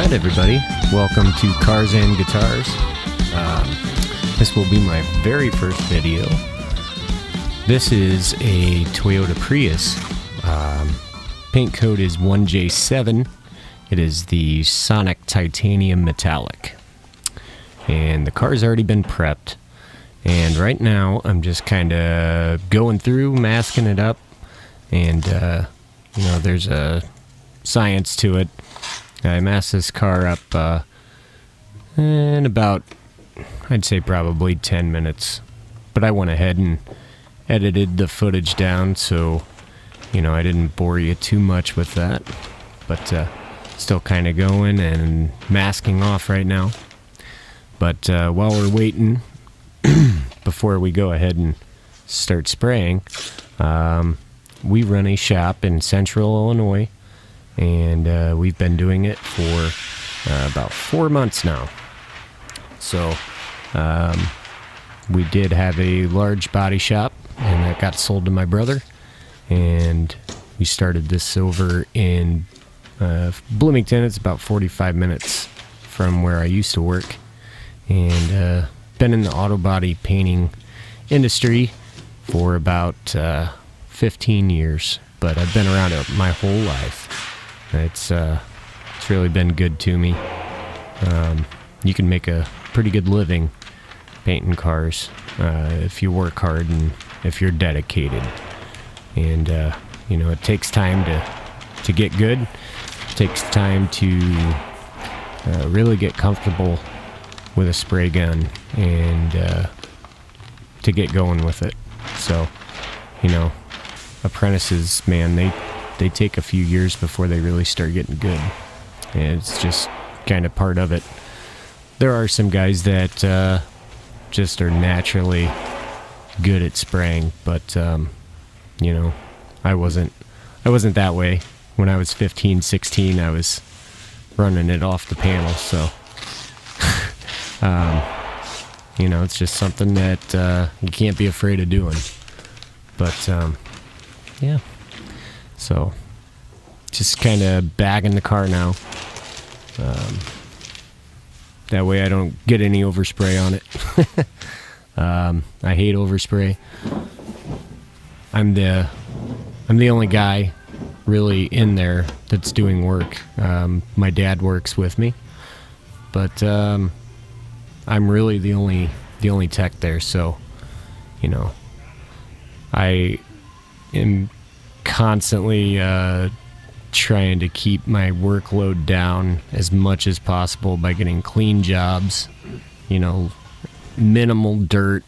Alright everybody, welcome to Cars and Guitars. This will be my very first video. This is a Toyota Prius. Paint code is 1J7. It is the Sonic Titanium Metallic. And the car's already been prepped. And right now I'm just kind of going through, masking it up. And, there's a science to it. I masked this car up in about, I'd say probably 10 minutes. But I went ahead and edited the footage down, so, I didn't bore you too much with that. But still kind of going and masking off right now. But while we're waiting, before we go ahead and start spraying, we run a shop in Central Illinois. And we've been doing it for about 4 months now. So we did have a large body shop, and that got sold to my brother. And we started this over in Bloomington. It's about 45 minutes from where I used to work. And been in the auto body painting industry for about 15 years. But I've been around it my whole life. It's really been good to me. You can make a pretty good living painting cars if you work hard and if you're dedicated. And it takes time to get good. It takes time to really get comfortable with a spray gun and to get going with it. So, apprentices, man, they take a few years before they really start getting good. And it's just kind of part of it. There are some guys that just are naturally good at spraying, but I wasn't that way. When I was 15, 16, I was running it off the panel, so it's just something that you can't be afraid of doing. But yeah. So, just kind of bagging the car now. That way I don't get any overspray on it. I hate overspray. I'm the only guy really in there that's doing work. My dad works with me, but I'm really the only tech there. So, I am constantly trying to keep my workload down as much as possible by getting clean jobs, minimal dirt.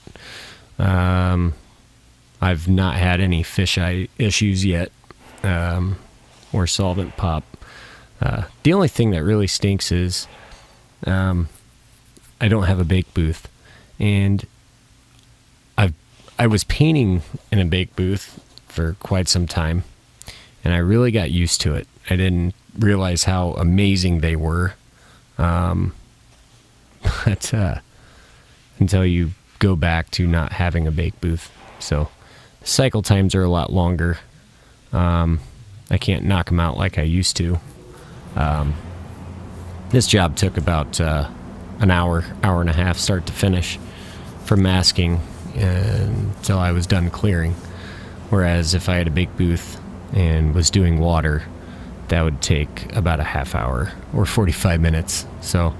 I've not had any fisheye issues yet, or solvent pop. The only thing that really stinks is I don't have a bake booth, and I was painting in a bake booth for quite some time, and I really got used to it. I didn't realize how amazing they were, but until you go back to not having a bake booth. So cycle times are a lot longer. I can't knock them out like I used to. This job took about an hour and a half start to finish from masking until I was done clearing. Whereas if I had a bake booth and was doing water, that would take about a half hour or 45 minutes. So,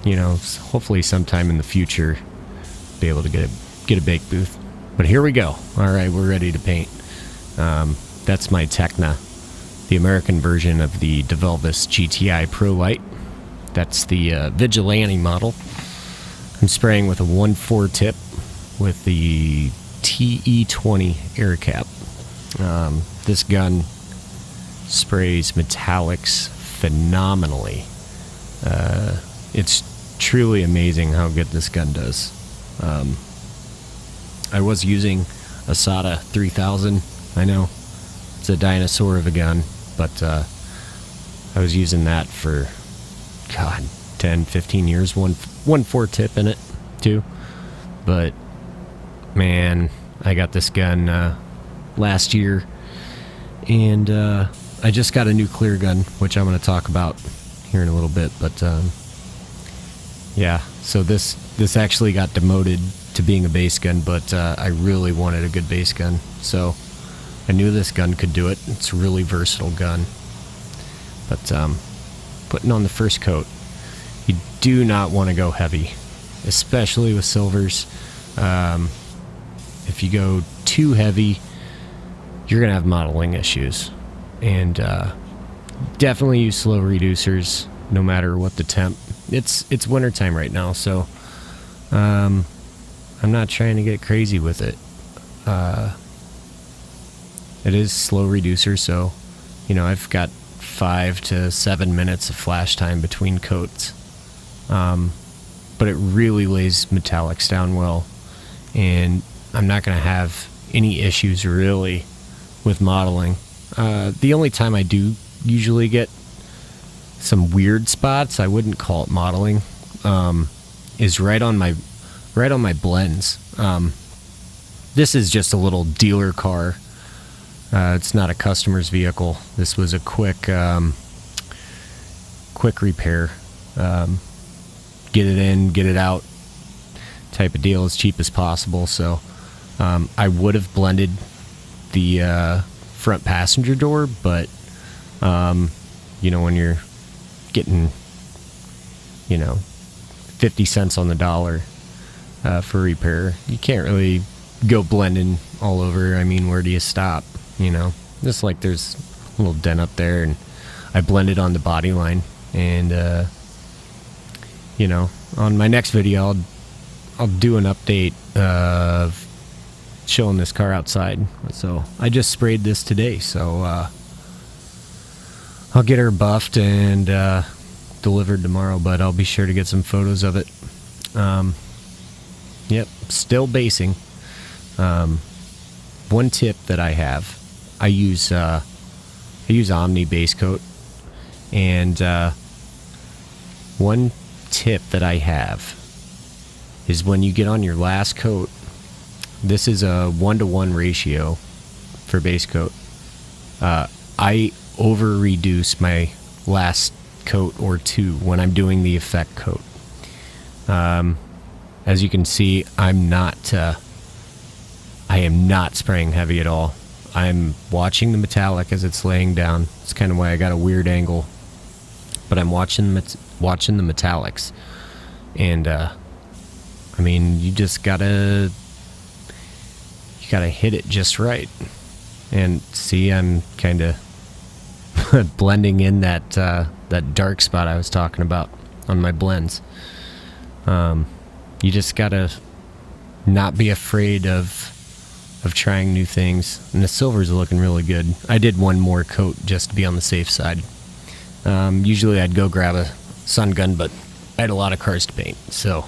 hopefully sometime in the future, be able to get a bake booth. But here we go. All right, we're ready to paint. That's my Tecna, the American version of the DeVelvis GTI Pro Light. That's the Vigilante model. I'm spraying with a 1.4 tip with the TE20 air cap. This gun sprays metallics phenomenally. It's truly amazing how good this gun does. I was using a Sata 3000. I know it's a dinosaur of a gun, but I was using that for 10, 15 years. 1.4 tip in it too. But man, I got this gun last year, and I just got a new clear gun, which I'm going to talk about here in a little bit, but yeah, so this actually got demoted to being a base gun, but I really wanted a good base gun, so I knew this gun could do it. It's a really versatile gun. But putting on the first coat, you do not want to go heavy, especially with silvers. If you go too heavy, you're gonna have modeling issues, and definitely use slow reducers no matter what the temp. It's wintertime right now, so I'm not trying to get crazy with it. It is slow reducer, so I've got 5 to 7 minutes of flash time between coats, but it really lays metallics down well, and I'm not going to have any issues really with modeling. The only time I do usually get some weird spots, I wouldn't call it modeling, is right on my blends. This is just a little dealer car. It's not a customer's vehicle. This was a quick repair, get it in, get it out type of deal, as cheap as possible. So I would have blended the front passenger door, but when you're getting 50 cents on the dollar for repair, you can't really go blending all over. I mean, where do you stop? Just like there's a little dent up there, and I blended on the body line, and on my next video I'll do an update of showing this car outside. So I just sprayed this today, so I'll get her buffed and delivered tomorrow, but I'll be sure to get some photos of it. Yep, still basing. One tip that I have, I use Omni base coat, and one tip that I have is when you get on your last coat, this is a 1-to-1 ratio for base coat. I over reduce my last coat or two when I'm doing the effect coat. As you can see, I am not spraying heavy at all. I'm watching the metallic as it's laying down. It's kind of why I got a weird angle, but I'm watching the metallics, and you just gotta hit it just right. And see, I'm kind of blending in that dark spot I was talking about on my blends. You just gotta not be afraid of trying new things, and the silvers are looking really good. I did one more coat just to be on the safe side. Usually I'd go grab a sun gun, but I had a lot of cars to paint, so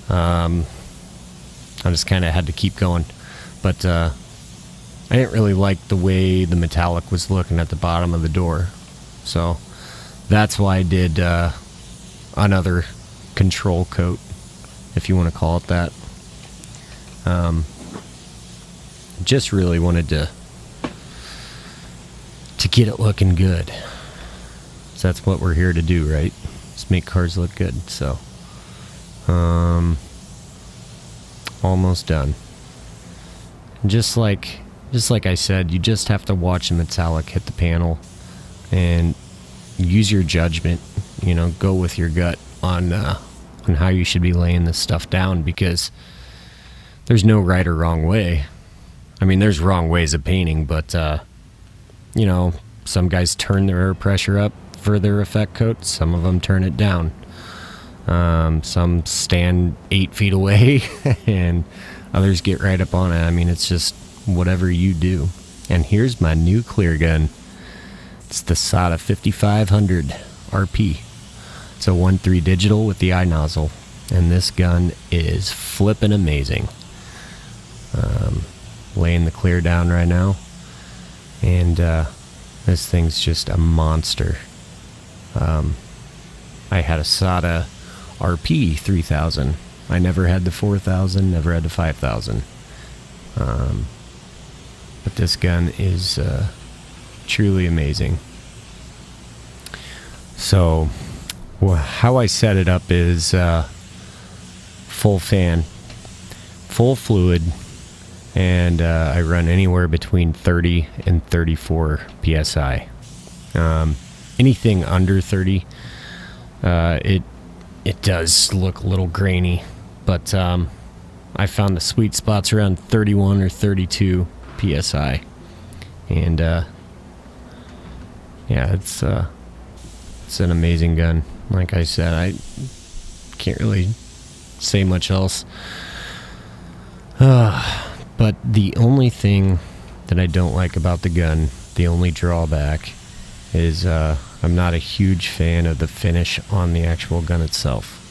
I just kind of had to keep going. But I didn't really like the way the metallic was looking at the bottom of the door, so that's why I did another control coat, if you want to call it that. Just really wanted to get it looking good. So that's what we're here to do, right? Just make cars look good. So almost done. Just like I said, you just have to watch the metallic hit the panel and use your judgment. Go with your gut on how you should be laying this stuff down, because there's no right or wrong way. I mean, there's wrong ways of painting, but some guys turn their air pressure up for their effect coats. Some of them turn it down. Some stand 8 feet away and others get right up on it. I mean, it's just whatever you do. And here's my new clear gun. It's the Sata 5500 RP. It's a 1.3 digital with the iNozzle, and this gun is flippin' amazing. Laying the clear down right now, and this thing's just a monster. I had a Sata RP 3000. I never had the 4000, never had the 5000. But this gun is truly amazing. So how I set it up is full fan, full fluid, and I run anywhere between 30 and 34 psi. Anything under 30, it does look a little grainy, but I found the sweet spots around 31 or 32 psi, and yeah, it's an amazing gun. Like I said, I can't really say much else. But the only thing that I don't like about the gun, the only drawback, is I'm not a huge fan of the finish on the actual gun itself.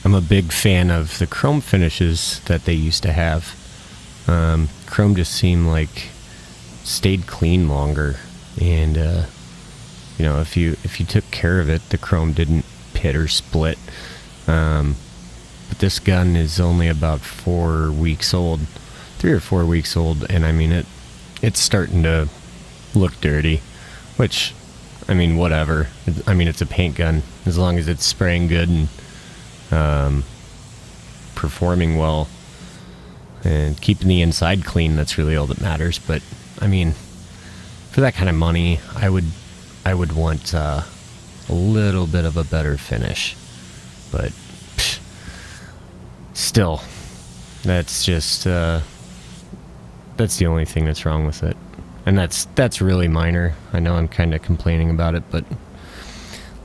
I'm a big fan of the chrome finishes that they used to have. Chrome just seemed like stayed clean longer, and you know, if you took care of it, the chrome didn't pit or split. But this gun is only about 4 weeks old, 3 or 4 weeks old, and I mean it's starting to look dirty, which, I mean, whatever. I mean, it's a paint gun. As long as it's spraying good and performing well and keeping the inside clean, that's really all that matters. But I mean, for that kind of money, I would want a little bit of a better finish. But still, that's just that's the only thing that's wrong with it, and that's really minor. I know I'm kind of complaining about it, but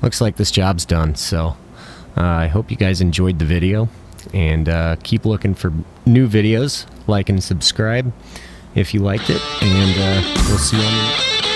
looks like this job's done. So I hope you guys enjoyed the video, and keep looking for new videos. Like and subscribe if you liked it, and we'll see you on the